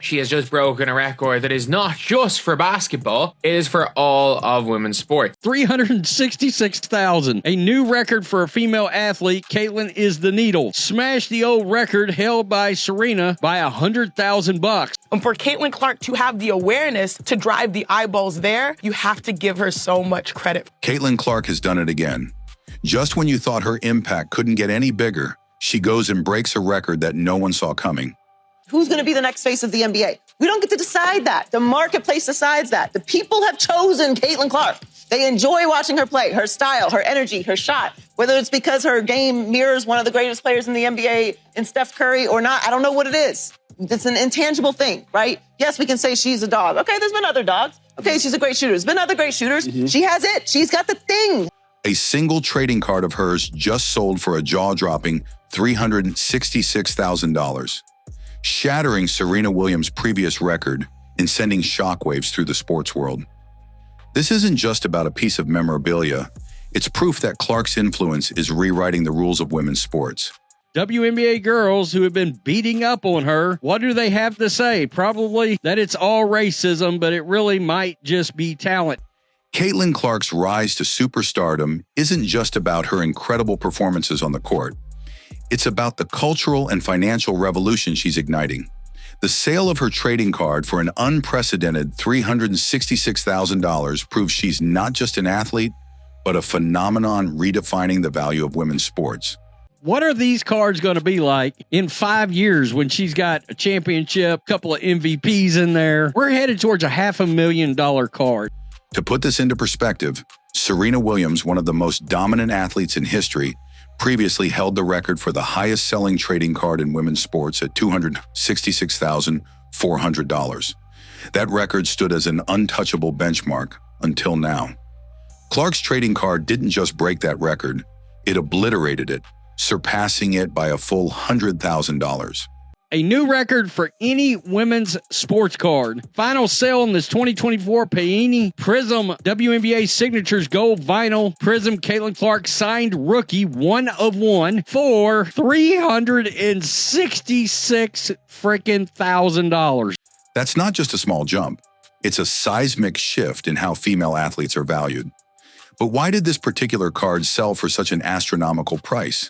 she has just broken a record that is not just for basketball, it is for all of women's sports. 366,000. A new record for a female athlete. Caitlin is the needle. Smashed the old record held by Serena by $100,000. And for Caitlin Clark to have the awareness to drive the eyeballs there, you have to give her so much credit. Caitlin Clark has done it again. Just when you thought her impact couldn't get any bigger, she goes and breaks a record that no one saw coming. Who's going to be the next face of the NBA? We don't get to decide that. The marketplace decides that. The people have chosen Caitlin Clark. They enjoy watching her play, her style, her energy, her shot. Whether it's because her game mirrors one of the greatest players in the NBA in Steph Curry or not, I don't know what it is. It's an intangible thing, right? Yes, we can say she's a dog. Okay, there's been other dogs. Okay, she's a great shooter. There's been other great shooters. She has it. She's got the thing. A single trading card of hers just sold for a jaw-dropping $366,000, shattering Serena Williams' previous record and sending shockwaves through the sports world. This isn't just about a piece of memorabilia. It's proof that Clark's influence is rewriting the rules of women's sports. WNBA girls who have been beating up on her, what do they have to say? Probably that it's all racism, but it really might just be talent. Caitlin Clark's rise to superstardom isn't just about her incredible performances on the court. It's about the cultural and financial revolution she's igniting. The sale of her trading card for an unprecedented $366,000 proves she's not just an athlete, but a phenomenon redefining the value of women's sports. What are these cards going to be like in 5 years when she's got a championship, couple of MVPs in there? We're headed towards a $500,000 card. To put this into perspective, Serena Williams, one of the most dominant athletes in history, previously held the record for the highest selling trading card in women's sports at $266,400. That record stood as an untouchable benchmark until now. Clark's trading card didn't just break that record, it obliterated it, surpassing it by a full $100,000. A new record for any women's sports card. Final sale in this 2024 Panini Prism WNBA Signatures Gold Vinyl Prism Caitlin Clark signed rookie 1 of 1 for $366,000. That's not just a small jump. It's a seismic shift in how female athletes are valued. But why did this particular card sell for such an astronomical price?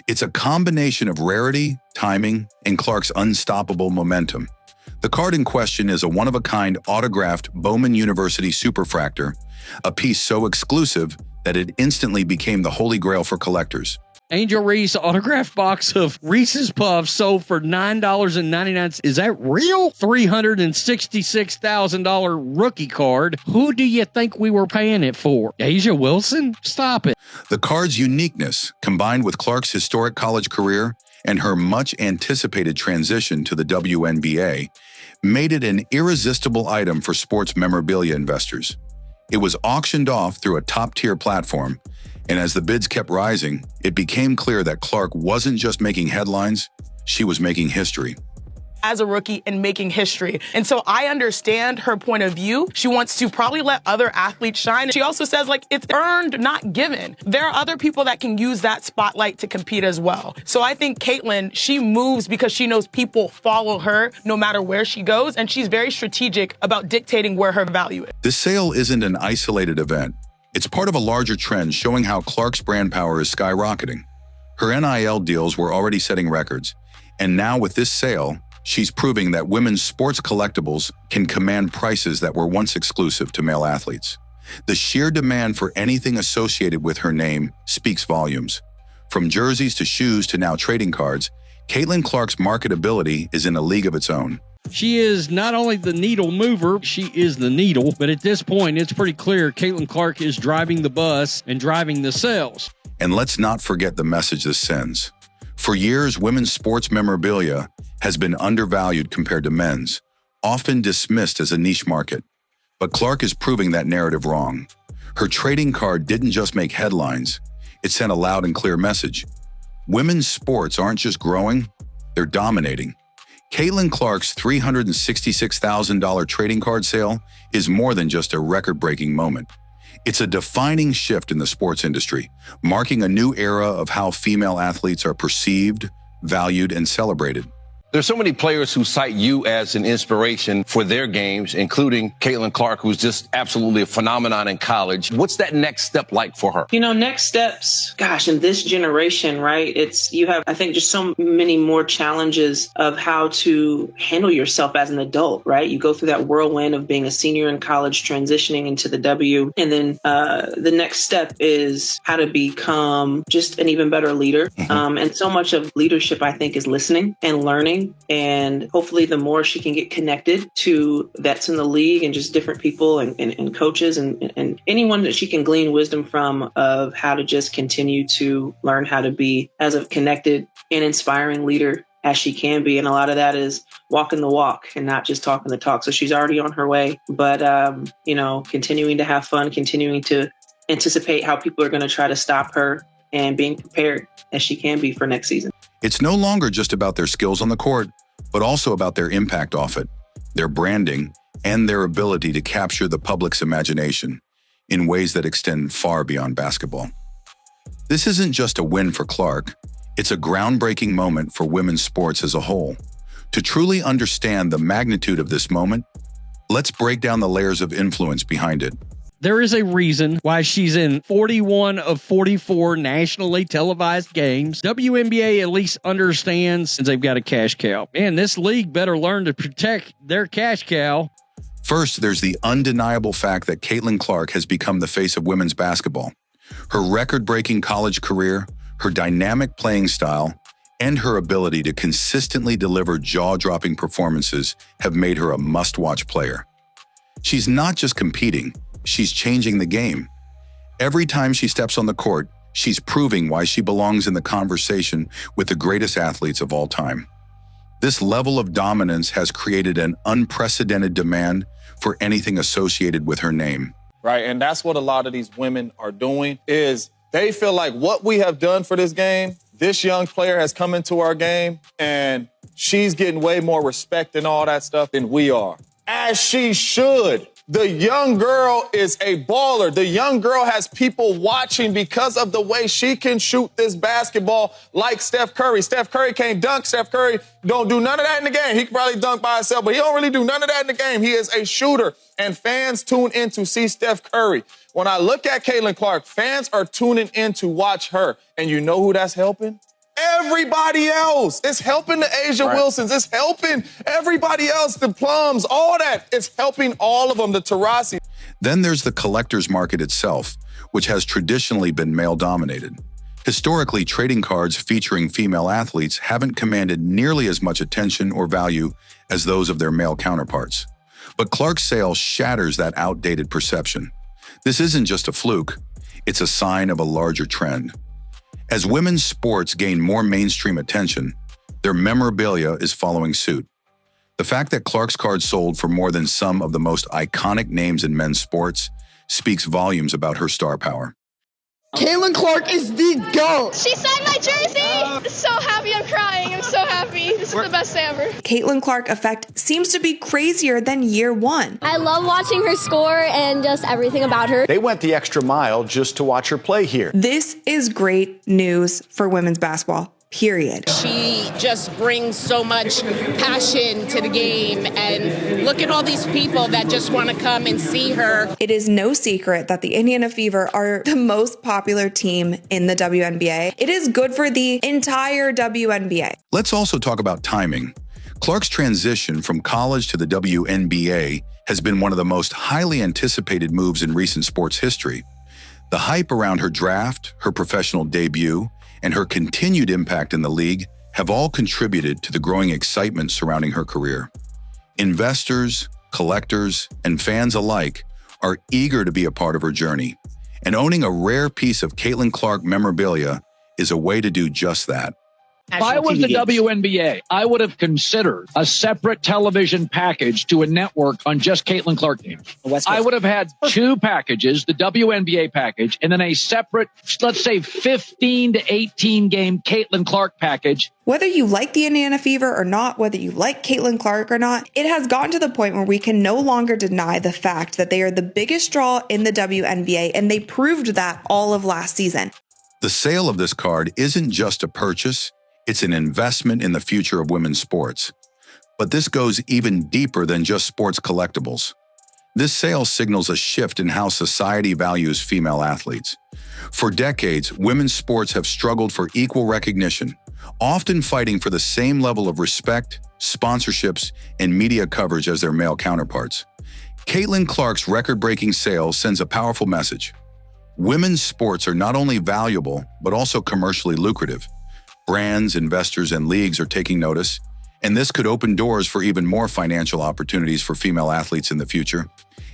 It's a combination of rarity, timing, and Clark's unstoppable momentum. The card in question is a one-of-a-kind autographed Bowman University Superfractor, a piece so exclusive that it instantly became the holy grail for collectors. Angel Reese autographed box of Reese's Puffs sold for $9.99. Is that real? $366,000 rookie card. Who do you think we were paying it for? Asia Wilson? Stop it. The card's uniqueness, combined with Clark's historic college career and her much-anticipated transition to the WNBA, made it an irresistible item for sports memorabilia investors. It was auctioned off through a top-tier platform, and as the bids kept rising, it became clear that Clark wasn't just making headlines, she was making history. As a rookie and making history. And so I understand her point of view. She wants to probably let other athletes shine. She also says, like, it's earned, not given. There are other people that can use that spotlight to compete as well. So I think Caitlin, she moves because she knows people follow her no matter where she goes, and she's very strategic about dictating where her value is. This sale isn't an isolated event. It's part of a larger trend showing how Clark's brand power is skyrocketing. Her NIL deals were already setting records, and now with this sale, she's proving that women's sports collectibles can command prices that were once exclusive to male athletes. The sheer demand for anything associated with her name speaks volumes. From jerseys to shoes to now trading cards, Caitlin Clark's marketability is in a league of its own. She is not only the needle mover, she is the needle, but at this point, it's pretty clear Caitlin Clark is driving the bus and driving the sales. And let's not forget the message this sends. For years, women's sports memorabilia has been undervalued compared to men's, often dismissed as a niche market. But Clark is proving that narrative wrong. Her trading card didn't just make headlines, it sent a loud and clear message. Women's sports aren't just growing, they're dominating. Caitlin Clark's $366,000 trading card sale is more than just a record-breaking moment. It's a defining shift in the sports industry, marking a new era of how female athletes are perceived, valued, and celebrated. There's so many players who cite you as an inspiration for their games, including Caitlin Clark, who's just absolutely a phenomenon in college. What's that next step like for her? You know, next steps, gosh, in this generation, right? You have, I think, just so many more challenges of how to handle yourself as an adult, right? You go through that whirlwind of being a senior in college, transitioning into the W. And then the next step is how to become just an even better leader. And so much of leadership, I think, is listening and learning. And hopefully the more she can get connected to vets in the league and just different people and coaches and anyone that she can glean wisdom from of how to just continue to learn how to be as a connected and inspiring leader as she can be. And a lot of that is walking the walk and not just talking the talk. So she's already on her way, but, continuing to have fun, continuing to anticipate how people are going to try to stop her and being prepared as she can be for next season. It's no longer just about their skills on the court, but also about their impact off it, their branding, and their ability to capture the public's imagination in ways that extend far beyond basketball. This isn't just a win for Clark, it's a groundbreaking moment for women's sports as a whole. To truly understand the magnitude of this moment, let's break down the layers of influence behind it. There is a reason why she's in 41 of 44 nationally televised games. WNBA at least understands they've got a cash cow. Man, this league better learn to protect their cash cow. First, there's the undeniable fact that Caitlin Clark has become the face of women's basketball. Her record-breaking college career, her dynamic playing style, and her ability to consistently deliver jaw-dropping performances have made her a must-watch player. She's not just competing, she's changing the game. Every time she steps on the court, she's proving why she belongs in the conversation with the greatest athletes of all time. This level of dominance has created an unprecedented demand for anything associated with her name. Right, and that's what a lot of these women are doing, is they feel like what we have done for this game, this young player has come into our game, and she's getting way more respect and all that stuff than we are. As she should. The young girl is a baller. The young girl has people watching because of the way she can shoot this basketball like Steph Curry. Steph Curry can't dunk. Steph Curry don't do none of that in the game. He can probably dunk by himself, but he don't really do none of that in the game. He is a shooter, and fans tune in to see Steph Curry. When I look at Caitlin Clark, fans are tuning in to watch her. And you know who that's helping? Everybody else. It's helping the Asia Wilsons. It's helping everybody else, the Plums, all that. It's helping all of them, the Taurasi. Then there's the collector's market itself, which has traditionally been male-dominated. Historically, trading cards featuring female athletes haven't commanded nearly as much attention or value as those of their male counterparts. But Clark's sale shatters that outdated perception. This isn't just a fluke, it's a sign of a larger trend. As women's sports gain more mainstream attention, their memorabilia is following suit. The fact that Clark's cards sold for more than some of the most iconic names in men's sports speaks volumes about her star power. Caitlin Clark is the GOAT. She signed my jersey. I'm so happy. I'm crying. I'm so happy. This is the best day ever. Caitlin Clark effect seems to be crazier than year one. I love watching her score and just everything about her. They went the extra mile just to watch her play here. This is great news for women's basketball. Period. She just brings so much passion to the game, and look at all these people that just want to come and see her. It is no secret that the Indiana Fever are the most popular team in the WNBA. It is good for the entire WNBA. Let's also talk about timing. Clark's transition from college to the WNBA has been one of the most highly anticipated moves in recent sports history. The hype around her draft, her professional debut, and her continued impact in the league have all contributed to the growing excitement surrounding her career. Investors, collectors, and fans alike are eager to be a part of her journey, and owning a rare piece of Caitlin Clark memorabilia is a way to do just that. If I was the WNBA, I would have considered a separate television package to a network on just Caitlin Clark games. I would have had two packages, the WNBA package, and then a separate, let's say, 15 to 18 game Caitlin Clark package. Whether you like the Indiana Fever or not, whether you like Caitlin Clark or not, it has gotten to the point where we can no longer deny the fact that they are the biggest draw in the WNBA, and they proved that all of last season. The sale of this card isn't just a purchase, It's an investment in the future of women's sports. But this goes even deeper than just sports collectibles. This sale signals a shift in how society values female athletes. For decades, women's sports have struggled for equal recognition, often fighting for the same level of respect, sponsorships, and media coverage as their male counterparts. Caitlin Clark's record-breaking sale sends a powerful message. Women's sports are not only valuable, but also commercially lucrative. Brands, investors, and leagues are taking notice, and this could open doors for even more financial opportunities for female athletes in the future.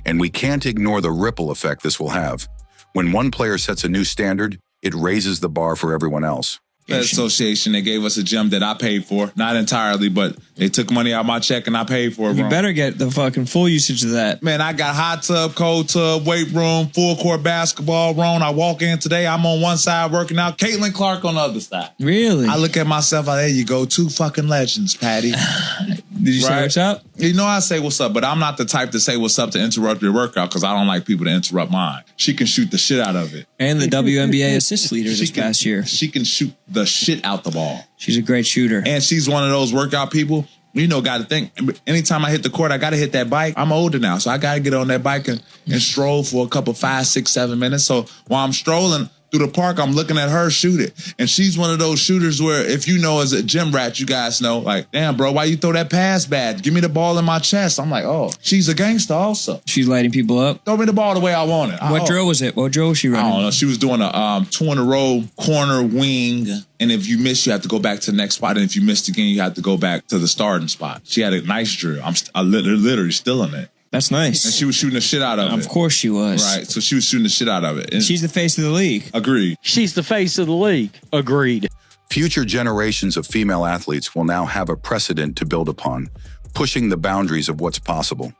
And we can't ignore the ripple effect this will have. When one player sets a new standard, it raises the bar for everyone else. The association, they gave us a gym that I paid for. Not entirely, but they took money out of my check and I paid for it. You better get the fucking full usage of that. Man, I got hot tub, cold tub, weight room, full court basketball room. I walk in today, I'm on one side working out. Caitlin Clark on the other side. Really? I look at myself, there you go, two fucking legends, Patty. Did you say what's up? You know I say what's up, but I'm not the type to say what's up to interrupt your workout because I don't like people to interrupt mine. She can shoot the shit out of it. And the WNBA assist leader this past year. She can shoot the shit out the ball. She's a great shooter. And she's one of those workout people, you know, got to think, anytime I hit the court, I got to hit that bike. I'm older now, so I got to get on that bike and stroll for a couple 5, 6, 7 minutes. So while I'm strolling through the park, I'm looking at her shoot it. And she's one of those shooters where if you know as a gym rat, you guys know, like, damn, bro, why you throw that pass bad? Give me the ball in my chest. I'm like, oh, she's a gangster also. She's lighting people up. Throw me the ball the way I want it. What drill was it? What drill was she running? I don't know. She was doing a 2 in a row corner wing. And if you miss, you have to go back to the next spot. And if you missed again, you have to go back to the starting spot. She had a nice drill. I'm literally still in it. That's nice. And she was shooting the shit out of it. Of course she was. Right. So she was shooting the shit out of it. And she's the face of the league. Agreed. She's the face of the league. Agreed. Future generations of female athletes will now have a precedent to build upon, pushing the boundaries of what's possible.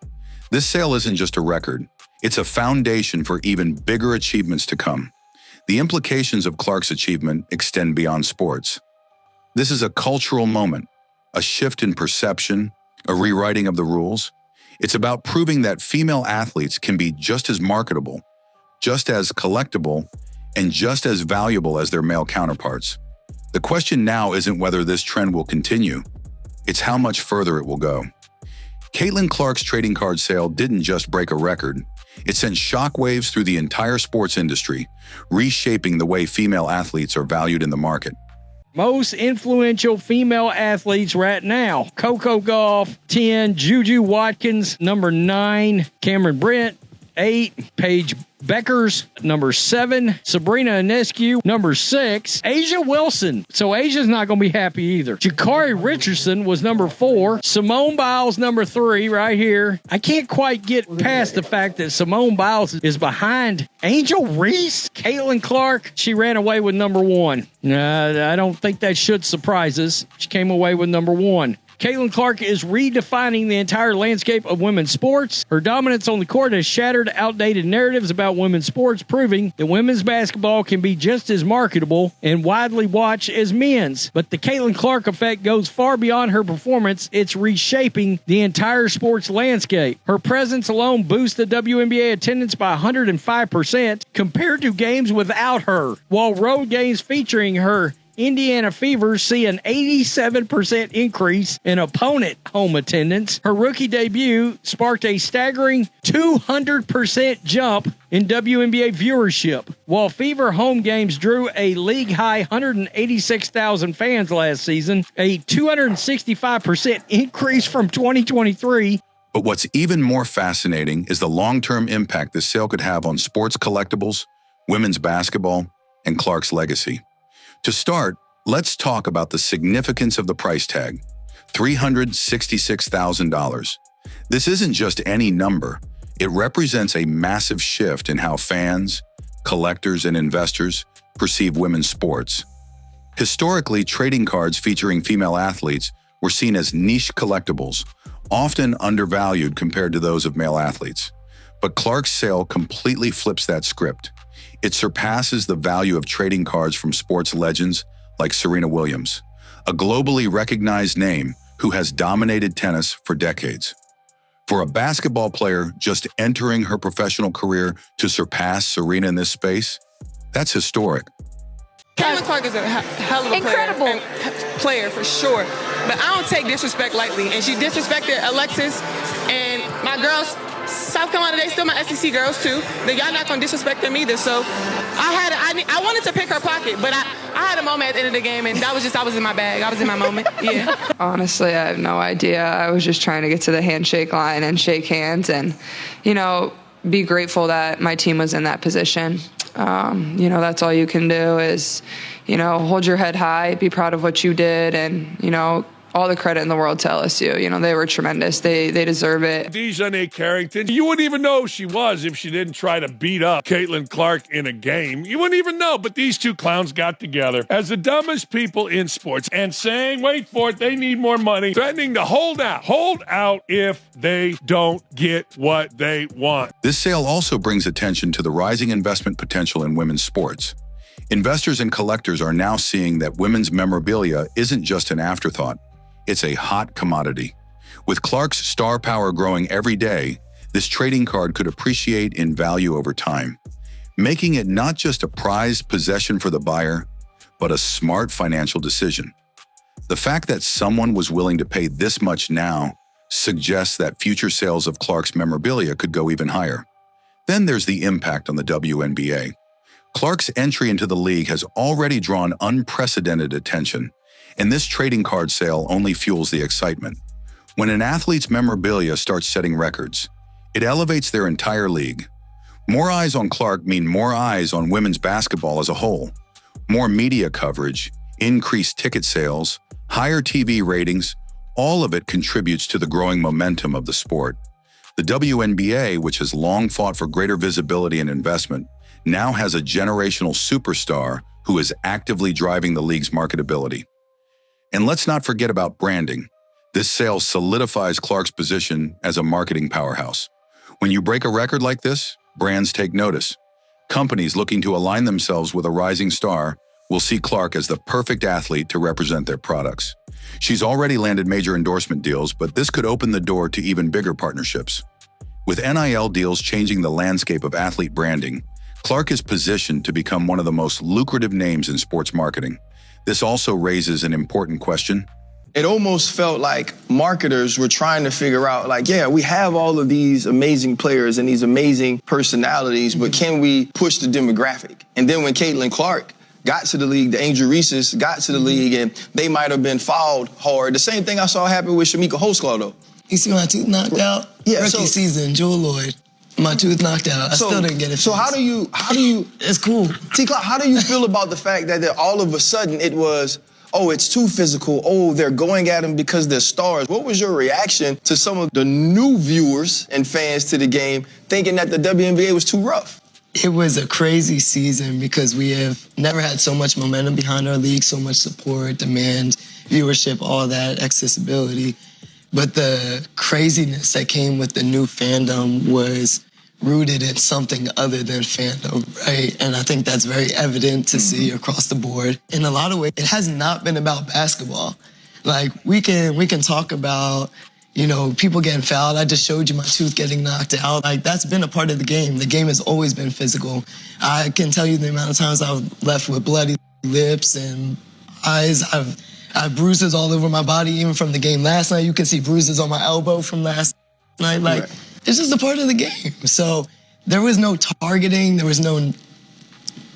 This sale isn't just a record. It's a foundation for even bigger achievements to come. The implications of Clark's achievement extend beyond sports. This is a cultural moment, a shift in perception, a rewriting of the rules. It's about proving that female athletes can be just as marketable, just as collectible, and just as valuable as their male counterparts. The question now isn't whether this trend will continue, it's how much further it will go. Caitlin Clark's trading card sale didn't just break a record, it sent shockwaves through the entire sports industry, reshaping the way female athletes are valued in the market. Most influential female athletes right now. Coco Gauff, 10. Juju Watkins, number 9. Cameron Brent, 8. Paige Beckers, number 7. Sabrina Ionescu, number 6. Asia Wilson. So Asia's not going to be happy either. Jakari Richardson was number 4. Simone Biles, number 3, right here. I can't quite get past the fact that Simone Biles is behind Angel Reese. Caitlin Clark, she ran away with number 1. I don't think that should surprise us. She came away with number 1. Caitlin Clark is redefining the entire landscape of women's sports. Her dominance on the court has shattered outdated narratives about women's sports, proving that women's basketball can be just as marketable and widely watched as men's. But the Caitlin Clark effect goes far beyond her performance. It's reshaping the entire sports landscape. Her presence alone boosts the WNBA attendance by 105% compared to games without her, while road games featuring her Indiana Fever see an 87% increase in opponent home attendance. Her rookie debut sparked a staggering 200% jump in WNBA viewership, while Fever home games drew a league-high 186,000 fans last season, a 265% increase from 2023. But what's even more fascinating is the long-term impact this sale could have on sports collectibles, women's basketball, and Clark's legacy. To start, let's talk about the significance of the price tag, $366,000. This isn't just any number. It represents a massive shift in how fans, collectors, and investors perceive women's sports. Historically, trading cards featuring female athletes were seen as niche collectibles, often undervalued compared to those of male athletes. But Clark's sale completely flips that script. It surpasses the value of trading cards from sports legends like Serena Williams, a globally recognized name who has dominated tennis for decades. For a basketball player just entering her professional career to surpass Serena in this space, that's historic. Caitlin Clark is a hell of a player for sure. But I don't take disrespect lightly. And she disrespected Alexis and my girls. South Carolina, they still my SEC girls too. But y'all not gonna disrespect them either. So I wanted to pick her pocket, but I had a moment at the end of the game, and I was in my bag. I was in my moment. Yeah. Honestly, I have no idea. I was just trying to get to the handshake line and shake hands, and be grateful that my team was in that position. That's all you can do is, hold your head high, be proud of what you did, and, all the credit in the world to LSU. They were tremendous. They deserve it. Dejanay Carrington, you wouldn't even know who she was if she didn't try to beat up Caitlin Clark in a game. You wouldn't even know, but these two clowns got together as the dumbest people in sports and saying, wait for it, they need more money, threatening to hold out if they don't get what they want. This sale also brings attention to the rising investment potential in women's sports. Investors and collectors are now seeing that women's memorabilia isn't just an afterthought. It's a hot commodity. With Clark's star power growing every day, this trading card could appreciate in value over time, making it not just a prized possession for the buyer, but a smart financial decision. The fact that someone was willing to pay this much now suggests that future sales of Clark's memorabilia could go even higher. Then there's the impact on the WNBA. Clark's entry into the league has already drawn unprecedented attention, and this trading card sale only fuels the excitement. When an athlete's memorabilia starts setting records, it elevates their entire league. More eyes on Clark mean more eyes on women's basketball as a whole. More media coverage, increased ticket sales, higher TV ratings, all of it contributes to the growing momentum of the sport. The WNBA, which has long fought for greater visibility and investment, now has a generational superstar who is actively driving the league's marketability. And let's not forget about branding. This sale solidifies Clark's position as a marketing powerhouse. When you break a record like this, brands take notice. Companies looking to align themselves with a rising star will see Clark as the perfect athlete to represent their products. She's already landed major endorsement deals, but this could open the door to even bigger partnerships. With NIL deals changing the landscape of athlete branding, Clark is positioned to become one of the most lucrative names in sports marketing. This also raises an important question. It almost felt like marketers were trying to figure out, we have all of these amazing players and these amazing personalities, but can we push the demographic? And then when Caitlin Clark got to the league, the Angel Reeses got to the league, and they might have been fouled hard. The same thing I saw happen with Shamika Holdsclaw, though. You see my tooth knocked out? Yeah, Rookie season, Jewel Lloyd. My tooth knocked out. I still didn't get it. So how do you? It's cool. T-Clark, how do you feel about the fact that all of a sudden it was, it's too physical. They're going at him because they're stars. What was your reaction to some of the new viewers and fans to the game thinking that the WNBA was too rough? It was a crazy season because we have never had so much momentum behind our league, so much support, demand, viewership, all that, accessibility. But the craziness that came with the new fandom was rooted in something other than fandom, right? And I think that's very evident to see across the board. In a lot of ways, it has not been about basketball. We can talk about, people getting fouled. I just showed you my tooth getting knocked out. That's been a part of the game. The game has always been physical. I can tell you the amount of times I've left with bloody lips and eyes. I have bruises all over my body, even from the game last night. You can see bruises on my elbow from last night. It's just a part of the game. So there was no targeting. There was no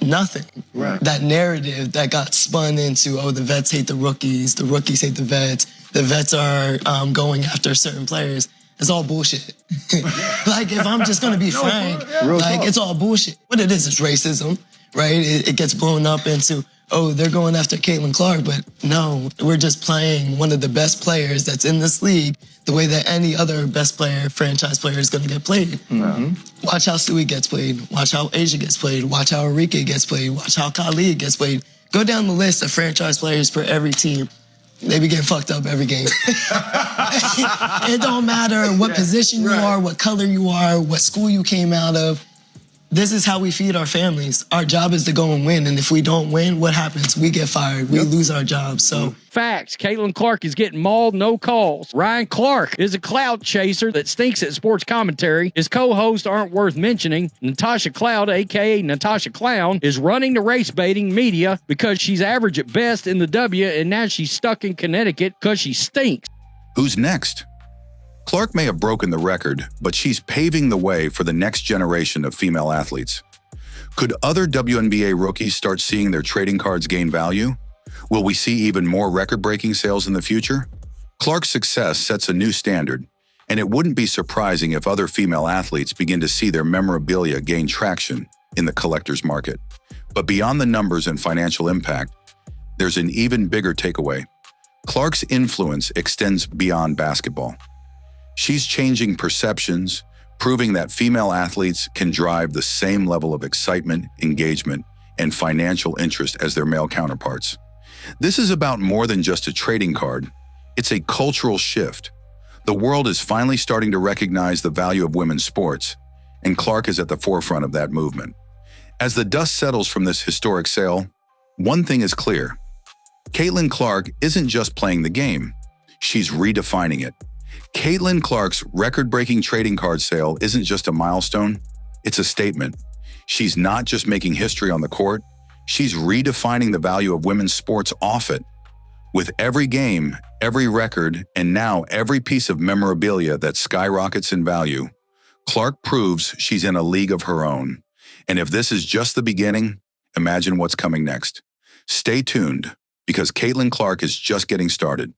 nothing. Right. That narrative that got spun into, the vets hate the rookies hate the vets are going after certain players. It's all bullshit. If I'm just gonna be frank, it's all bullshit. What it is racism, right? It gets blown up into, they're going after Caitlin Clark, but no, we're just playing one of the best players that's in this league the way that any other best player, franchise player is gonna get played. Mm-hmm. Watch how Stewie gets played. Watch how Asia gets played. Watch how Enrique gets played. Watch how Khalid gets played. Go down the list of franchise players for every team. They be getting fucked up every game. It don't matter what position you are, what color you are, what school you came out of. this is how we feed our families. Our job is to go and win. And if we don't win, what happens? We get fired. We lose our jobs. So facts. Caitlin Clark is getting mauled, no calls. Ryan Clark is a clout chaser that stinks at sports commentary. His co-hosts aren't worth mentioning. Natasha Cloud, a.k.a. Natasha Clown, is running the race baiting media because she's average at best in the W, and now she's stuck in Connecticut because she stinks. Who's next? Clark may have broken the record, but she's paving the way for the next generation of female athletes. Could other WNBA rookies start seeing their trading cards gain value? Will we see even more record-breaking sales in the future? Clark's success sets a new standard, and it wouldn't be surprising if other female athletes begin to see their memorabilia gain traction in the collector's market. But beyond the numbers and financial impact, there's an even bigger takeaway. Clark's influence extends beyond basketball. She's changing perceptions, proving that female athletes can drive the same level of excitement, engagement, and financial interest as their male counterparts. This is about more than just a trading card. It's a cultural shift. The world is finally starting to recognize the value of women's sports, and Clark is at the forefront of that movement. As the dust settles from this historic sale, one thing is clear. Caitlin Clark isn't just playing the game, she's redefining it. Caitlin Clark's record-breaking trading card sale isn't just a milestone, it's a statement. She's not just making history on the court, she's redefining the value of women's sports off it. With every game, every record, and now every piece of memorabilia that skyrockets in value, Clark proves she's in a league of her own. And if this is just the beginning, imagine what's coming next. Stay tuned, because Caitlin Clark is just getting started.